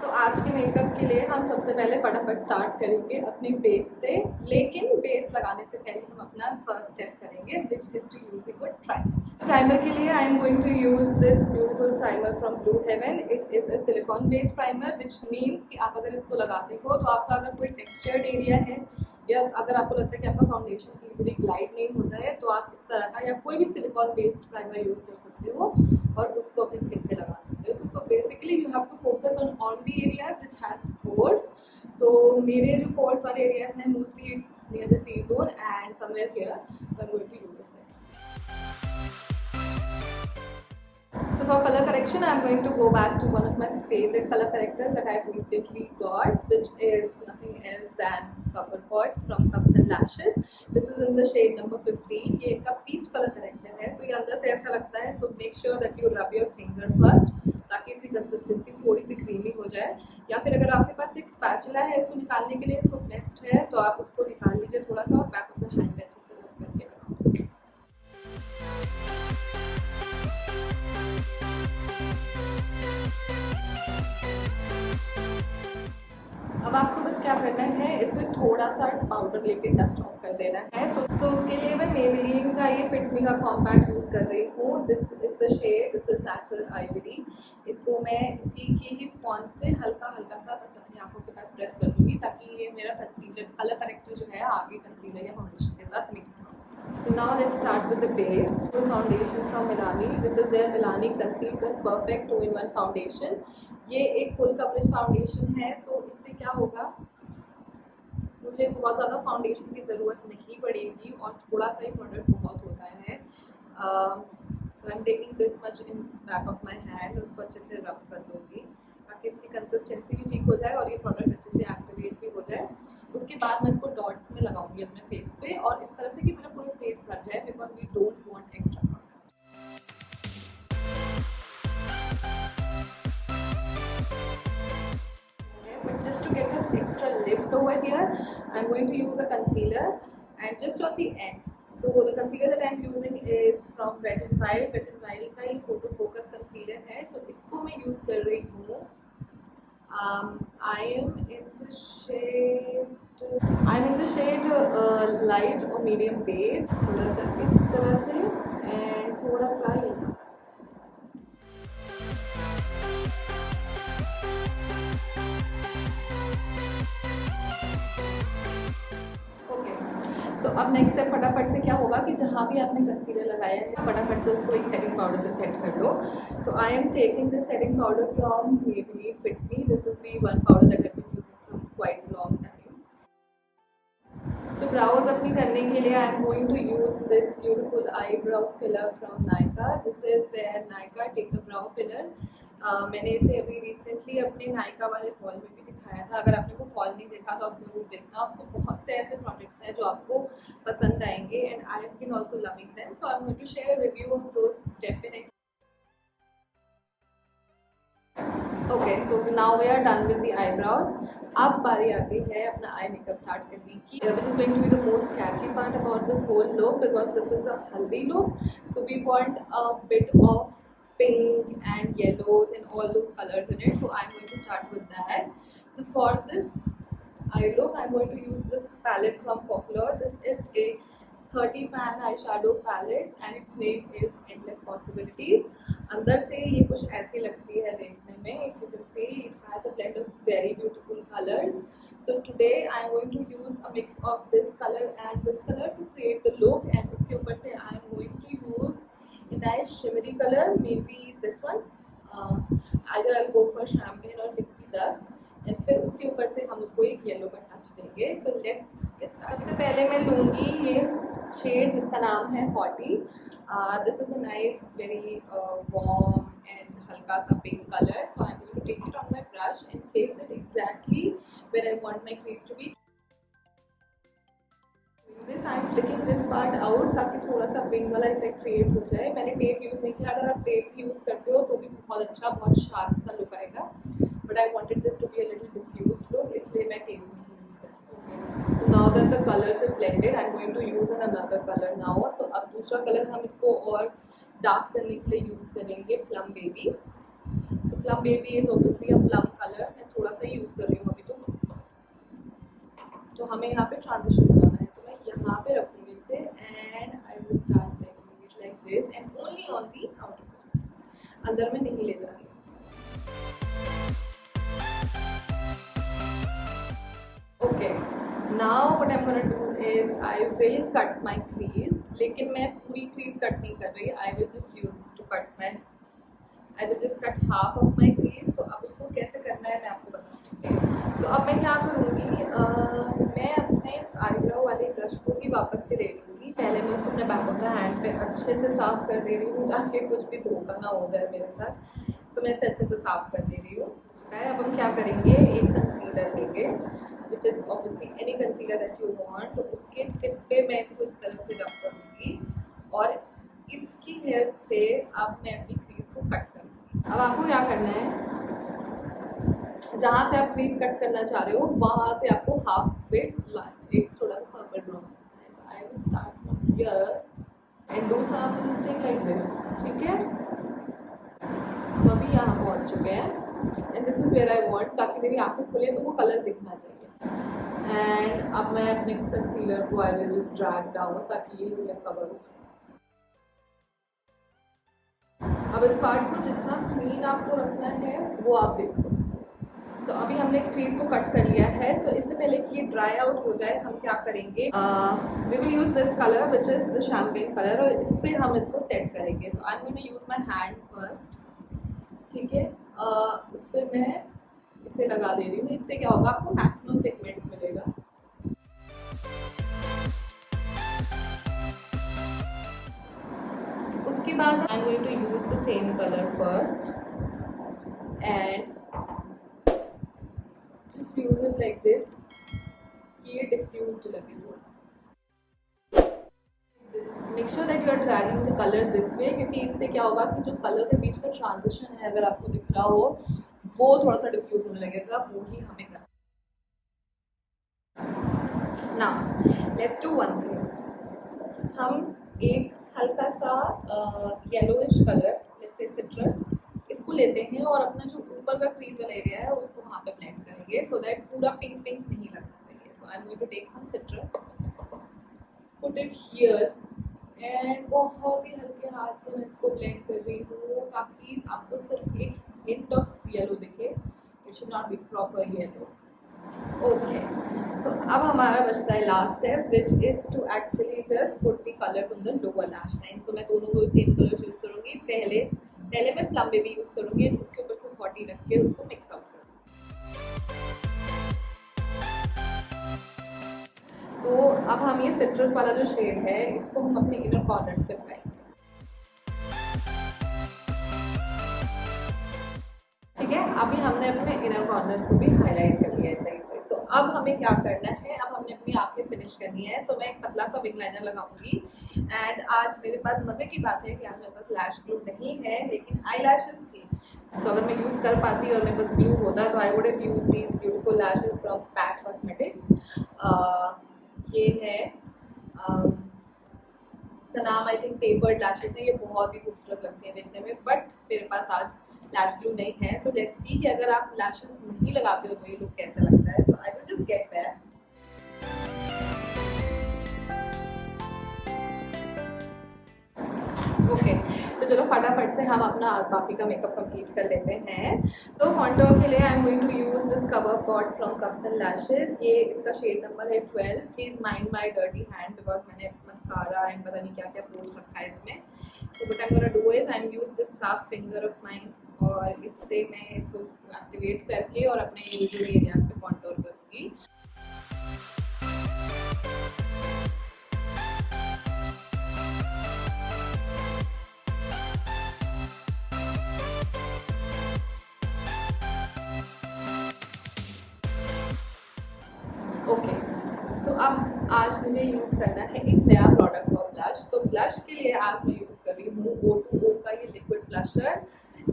आज के मेकअप के लिए हम सबसे पहले फटाफट स्टार्ट करेंगे अपने बेस से, लेकिन बेस लगाने से पहले हम अपना फर्स्ट स्टेप करेंगे which is to use a good primer. Primer के लिए I am going to use this beautiful primer from Blue Heaven. It is a silicon based primer which means कि आप अगर इसको लगाते हो तो आपका अगर कोई टेक्सचर्ड एरिया है या अगर आपको लगता है कि आपका फाउंडेशन इजीली ग्लाइड नहीं होता है तो आप इस तरह का या कोई भी सिलिकॉन बेस्ड प्राइमर यूज़ कर सकते हो और उसको अपनी स्किन पे लगा सकते हो। तो so basically you have to focus on all the areas which has pores. So मेरे जो पोर्स वाले एरियाज हैं mostly it's near the T zone and somewhere here, so I am going to use it. So for color correction, I'm going to go back to one of my favorite color correctors that I've recently got, which is nothing else than CoverPots from Cuffs and Lashes. This is in the shade number 15. ये इनका peach color corrector है, so ये अंदर से ऐसा लगता है. So make sure that you rub your finger first, ताकि इसकी consistency थोड़ी सी creamy हो जाए. या फिर अगर आपके पास एक spatula है इसको निकालने के लिए, so best है तो आप उसको निकाल लीजिए थोड़ा सा और back of the hand पे अच्छे से rub करके लगाओ. अब आपको बस क्या करना है, इसमें थोड़ा सा पाउडर लेके डस्ट ऑफ कर देना है। सो उसके लिए मैं मेबेलिन का ये फिट मी का कॉम्पैक्ट यूज़ कर रही हूँ। This is the shade, this is natural ivory. इसको मैं उसी की ही स्पॉन्ज से हल्का हल्का सा बस अपनी आंखों के पास प्रेस कर दूँगी ताकि ये मेरा कंसीलर कलर करेक्टर जो है आगे कंसीलर या फाउंडेशन के साथ मिक्स ना हो। So now let's start with the base. So foundation from Milani. This is their Milani Conceal Plus Perfect 2-in-1 foundation. ये एक फुल कवरेज फाउंडेशन है। सो इससे क्या होगा, मुझे बहुत ज़्यादा फाउंडेशन की ज़रूरत नहीं पड़ेगी और थोड़ा सा ही प्रोडक्ट बहुत होता है। So I am taking this much in back of my hand, उसको अच्छे से रब कर दूँगी ताकि इसकी कंसिस्टेंसी भी ठीक हो जाए और ये प्रोडक्ट अच्छे से एक्टिवेट भी हो जाए। उसके बाद मैं इसको डॉट्स में लगाऊंगी अपने फेस पे और इस तरह से कि मेरा पूरा फेस भर जाए, because we don't want extra product. But just to get an extra lift over here, I'm going to use a concealer and just on the ends. So the concealer that I'm using is from Wet n Wild. Wet n Wild का ही photo focus concealer है, so इसको मैं use कर रही हूँ। I am in the shade light or medium beige, थोड़ा सा इस तरह से and थोड़ा सा यहाँ। सो अब नेक्स्ट स्टेप फटाफट से क्या होगा कि जहाँ भी आपने कंसीलर लगाया है फटाफट से उसको एक सेटिंग पाउडर से सेट कर लो। So I am taking this setting powder from Maybelline Fit Me. This is the one powder that I have been using from quite a long time. So brows अपनी करने के लिए I am going to use this beautiful eyebrow filler from Nykaa. This is their Nykaa take a brow filler. मैंने इसे अभी recently अपने नायका वाले hall में भी दिखाया था। अगर आपने वो हॉल नहीं देखा तो आप ज़रूर देखना, उसमें बहुत से ऐसे प्रोडक्ट्स हैं जो आपको पसंद आएंगे and I have been also loving them. So I am going to share a review of those definitely. Okay, so now we are done with the eyebrows. अब बारी आती है अपना आई मेकअप स्टार्ट करने की, which is going to be the most catchy part about this whole look because this is a haldi look. So we want a bit of pink and yellows and all those colors in it, so I'm going to start with that. So for this eye look I'm going to use this palette from Folklore. This is a 30 pan eyeshadow palette and its name is Endless Possibilities. अंदर से ये कुछ ऐसी लगती है देखने में। If you can see, it has a blend of very beautiful colors. So today I'm going to use a mix of this color and this color to create the look, and उसके ऊपर से I'm going to use a nice shimmery color, maybe this one. Either I'll go for champagne or pixie dust, and फिर उसके ऊपर से हम उसको एक येलो का टच देंगे। So let's get started. सबसे पहले मैं लूँगी ये शेड जिसका नाम है Hottie. This is a nice very warm and हल्का सा pink colour. So I am going to take it on my brush and place it exactly where I want my crease to be. This I am flicking this part out ताकि थोड़ा सा pink वाला effect create हो जाए। मैंने tape use नहीं किया, अगर आप टेप यूज़ करते हो तो भी बहुत अच्छा बहुत शार्प सा लुक आएगा, but I wanted this to be a little diffuse look, इसलिए मैं टेप नहीं यूज़ करती हूँ। So now that the colours are blended I am going to use an another colour now. सो अब दूसरा कलर हम इसको और डार्क करने के लिए यूज़ करेंगे plum baby. So Plum Baby is obviously a plum color, मैं थोड़ा सा ही यूज़ कर रही हूँ अभी तो हमें यहाँ पे ट्रांजिशन बनाना है, तो मैं यहाँ पे रखूँगी इसे and I will start blending it like this and only on the outer corners, अंदर में नहीं ले जा रही हूँ। Okay, now what I am gonna do is I will cut my crease, लेकिन मैं पूरी क्रीज कट नहीं कर रही, I will just use to cut my, I will just cut half of my crease. तो अब उसको कैसे करना है मैं आपको बताऊँगी। सो अब मैं क्या करूँगी, मैं अपने आईब्रो वाले ब्रश को ही वापस से ले लूँगी। पहले मैं उसको अपने बैक ऑफ द हैंड पे अच्छे से साफ़ कर दे रही हूँ ताकि कुछ भी धोखा ना हो जाए मेरे साथ। सो मैं इसे अच्छे से साफ़ कर दे रही हूँ। अब हम क्या करेंगे, एक कंसीलर लेंगे which is obviously any concealer that you want, तो उसके टिप पे मैं इसको इस तरह से रब करूँगी और इसकी हेल्प से अब मैं अपनी क्रीज को कट करूँगी। अब आपको क्या करना है, जहाँ से आप क्रीज कट करना चाह रहे हो वहाँ से आपको हाफ वे एक छोटा सा सर्कल ड्रॉ करना है। So I will start from here and do something like this, ठीक है। हम अभी यहाँ पहुँच चुके हैं and this is where I want, ताकि मेरी आंखें खुले तो वो कलर दिखना चाहिए। एंड अब मैं अपने कंसीलर को आई विल जस्ट ड्रैग डाउन ताकि ये कवर हो जाए। अब इस पार्ट को जितना क्लीन आपको रखना है वो आप देख सकते हो। तो अभी हमने क्रीज को कट कर लिया है। सो इससे पहले कि ये ड्राई आउट हो जाए हम क्या करेंगे, we will use this colour which is the champagne colour और इससे हम इसको सेट करेंगे। So I am going to use my hand first, ठीक है। उस पर मैं इसे लगा दे रही हूँ, इससे क्या होगा आपको मैक्सिमम पिगमेंट मिलेगा। उसके बाद I am going to use the same colour first and just use it like this कि ये diffused लगे थोड़ा। Make sure that you are dragging the color this way, क्योंकि इससे क्या होगा कि जो कलर के बीच का ट्रांजिशन है अगर आपको दिख रहा हो वो थोड़ा सा डिफ्यूज होने लगेगा, वो ही हमें करना। Now let's do one thing, हम एक हल्का सा yellowish colour let's say citrus इसको लेते हैं और अपना जो ऊपर का क्रीज वाला एरिया है उसको वहाँ पे ब्लेंड करेंगे सो दैट पूरा पिंक पिंक नहीं लगना चाहिए। So I am going to take some citrus, put it here and बहुत ही हल्के हाथ से मैं इसको ब्लेंड कर रही हूँ ताकि आपको सिर्फ एक हिंट ऑफ येलो दिखे, it should not be proper yellow. Okay, so अब हमारा बचता है last step which is to actually just put the colours on the lower lash line. So मैं दोनों को सेम कलर्स यूज़ करूँगी। पहले मैं प्लम बेबी यूज़ करूँगी एंड उसके ऊपर से 40 रख के उसको मिक्स आउट करूँगी। सो अब हम ये सिट्रस वाला जो शेड है इसको हम अपने इनर कॉर्नर्स पे लगाएंगे, ठीक है। अभी हमने अपने इनर कॉर्नर्स को भी हाईलाइट कर लिया है सही से। सो अब हमें क्या करना है, अब हमने अपनी आंखें फिनिश करनी है। सो मैं एक पतला सा विंग लाइनर लगाऊंगी एंड आज मेरे पास मज़े की बात है कि आज मेरे पास लैश ग्लू नहीं है लेकिन आई लैशेस थी। सो अगर मैं यूज़ कर पाती और मेरे पास ग्लू होता तो I would have used these beautiful lashes from pack cosmetics. ये है इसका नाम आई थिंक टेपर्ड लैशेस है। ये बहुत ही खूबसूरत लगते हैं देखने में, बट मेरे पास आज लैश ग्लू नहीं है। सो लेट्स सी कि अगर आप लैशेस नहीं लगाते हो तो ये लुक कैसा लगता है। So I will just get that. Okay, तो चलो फटाफट से हम अपना बाकी का मेकअप कंप्लीट कर लेते हैं। तो कॉन्टोर के लिए I am going to use this cover pot from Cuffs and Lashes. ये इसका शेड नंबर है 12। Please mind my dirty hand because मैंने मस्कारा एंड पता नहीं क्या क्या पोस्ट रखा है इसमें। So what I am gonna do is I am use this soft finger of mine और इससे मैं इसको एक्टिवेट करके और अपने यूजुअल एरियाज पे कॉन्टोर करूँगी। ओके, सो अब आज मुझे यूज़ करना है एक नया प्रोडक्ट ऑफ ब्लश। तो ब्लश के लिए आज मैं यूज़ कर रही हूँ O2O का ये लिक्विड ब्लशर।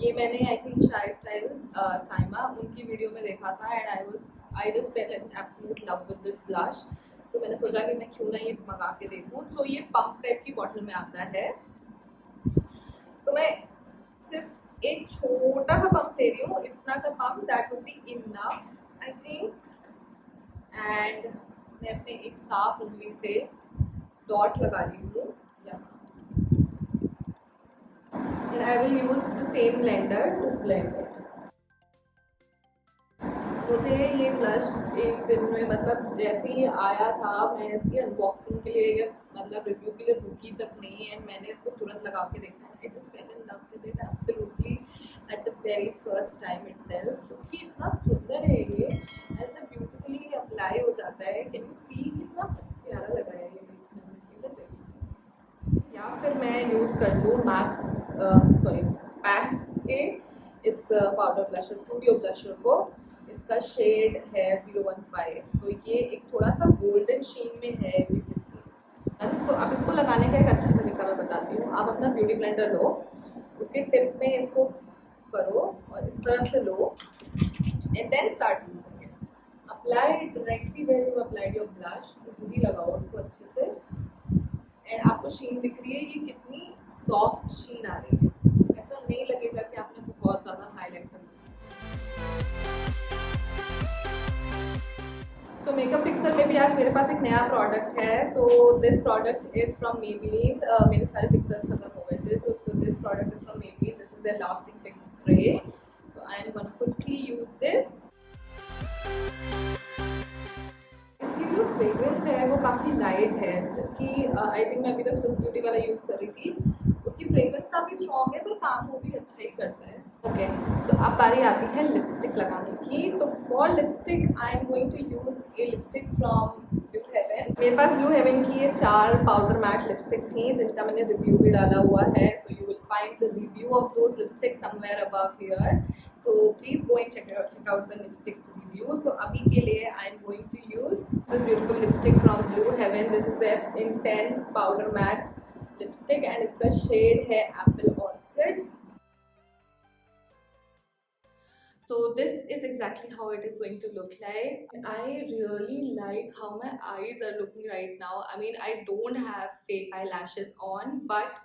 ये मैंने आई थिंक शाई स्टाइल्स साइमा उनकी वीडियो में देखा था and I just fail in absolute love with this blush. तो मैंने सोचा कि मैं क्यों ना ये मंगा के देखूँ। सो ये पंप टाइप की बॉटल में आता है। सो मैं सिर्फ एक छोटा सा पम्प दे रही हूँ, इतना सा pump, that would be enough I think. And मैं अपने एक साफ उंगली से डॉट लगा रही हूँ यहाँ, and I will use the same blender to blend it. मुझे ये ब्लश एक दिन में, मतलब जैसे ही आया था, मैं इसकी अनबॉक्सिंग के लिए मतलब रिव्यू के लिए रुकी तक नहीं, एंड मैंने इसको तुरंत लगा के देखा। I just fail in love with it absolutely at the very first time itself, क्योंकि इतना सुंदर है ये, इतना ब्यूटीफुली अप्लाई हो जाता है। कैन यू सी कितना प्यारा लगा है ये देखने में। या फिर मैं यूज़ कर लूँ पैक के इस पाउडर ब्लशर, स्टूडियो ब्लशर को। इसका शेड है 015। सो ये एक थोड़ा सा गोल्डन शेड में है। सो अब इसको लगाने का एक अच्छा तरीका मैं बताती हूँ। आप अपना ब्यूटी ब्लेंडर लो, उसके टिप में इसको करो और इस तरह से लो, and then start using it. Apply directly where you applied your blush, पूरी लगाओ उसको अच्छे से। एंड आपको शीन दिख रही है, ये कितनी सॉफ्ट शीन आ रही है। ऐसा नहीं लगेगा कि आपने बहुत ज़्यादा हाईलाइट कर दिया। सो मेकअप फिक्सर में भी आज मेरे पास एक नया प्रोडक्ट है। So this product is from Maybelline. मेरे सारे फिक्सर्स खत्म हो गए थे, तो this product is from Maybelline. This is their lasting fix spray. So I am gonna quickly use this. इसकी जो फ्रेग्रेंस है वो काफ़ी लाइट है, जबकि आई थिंक मैं अभी तक स्विस ब्यूटी वाला यूज़ कर रही थी, उसकी फ्रेग्रेंस काफ़ी स्ट्रॉन्ग है, पर काम वो भी अच्छा ही करता है। ओके, सो अब बारी आती है लिपस्टिक लगाने की। So for lipstick I am going to use a lipstick from Blue Heaven. मेरे पास ब्लू हेवन की ये 4 पाउडर मैट लिपस्टिक थी, जिनका मैंने रिव्यू भी डाला हुआ है। So you will find the review of those lipsticks somewhere above here, so please go and check out the lipsticks review. So abhi ke liye I am going to use this beautiful lipstick from Blue Heaven. This is their intense powder matte lipstick and iska shade hai Apple Orchid. So this is exactly how it is going to look like. I really like how my eyes are looking right now. I mean, I don't have fake eyelashes on, but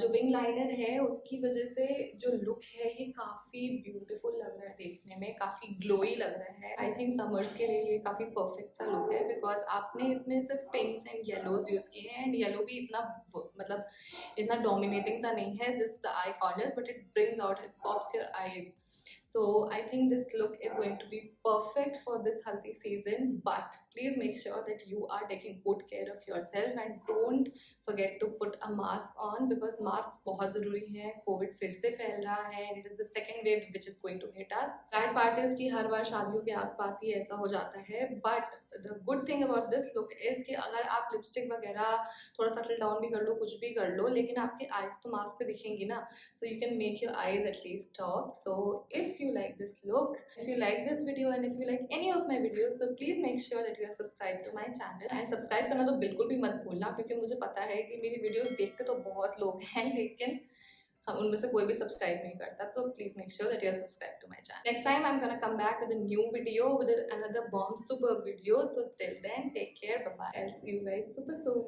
जो wing liner है उसकी वजह से जो look है ये काफ़ी beautiful लग रहा है देखने में, काफ़ी ग्लोई लग रहा है। आई थिंक समर्स के लिए ये काफ़ी परफेक्ट सा लुक है, बिकॉज आपने इसमें सिर्फ पिंक्स एंड येलोज यूज़ किए हैं, एंड येलो भी इतना मतलब इतना डोमिनेटिंग सा नहीं है जिस the I corners, but it brings out, it pops your eyes. So I think this look is going to be perfect for this haldi season, but please make sure that you are taking good care of yourself and don't forget to put a mask on, because masks बहुत ज़रूरी है। Covid फिर से फैल रहा है, and it is the second wave which is going to hit us. Bad part is कि हर बार शादियों के आसपास ही ऐसा हो जाता है, but the good thing about this look is कि अगर आप लिपस्टिक वगैरह थोड़ा सटल डाउन भी कर लो, कुछ भी कर लो, लेकिन आपके आईज तो मास्क पे दिखेंगी ना, so you can make your eyes at least talk. So if you like this look, if you like this video, and if you like any of my videos, so please make sure that you are subscribed to my channel. And subscribe करना तो बिल्कुल भी मत भूलना, क्योंकि मुझे पता है कि मेरी वीडियोस देखते तो बहुत लोग हैं, लेकिन हम उनमें से कोई भी सब्सक्राइब नहीं करता। तो please make sure that you are subscribe to my channel. Next time I am gonna come back with a new video, with another bomb super video. So till then, take care, bye bye. I'll see you guys super soon.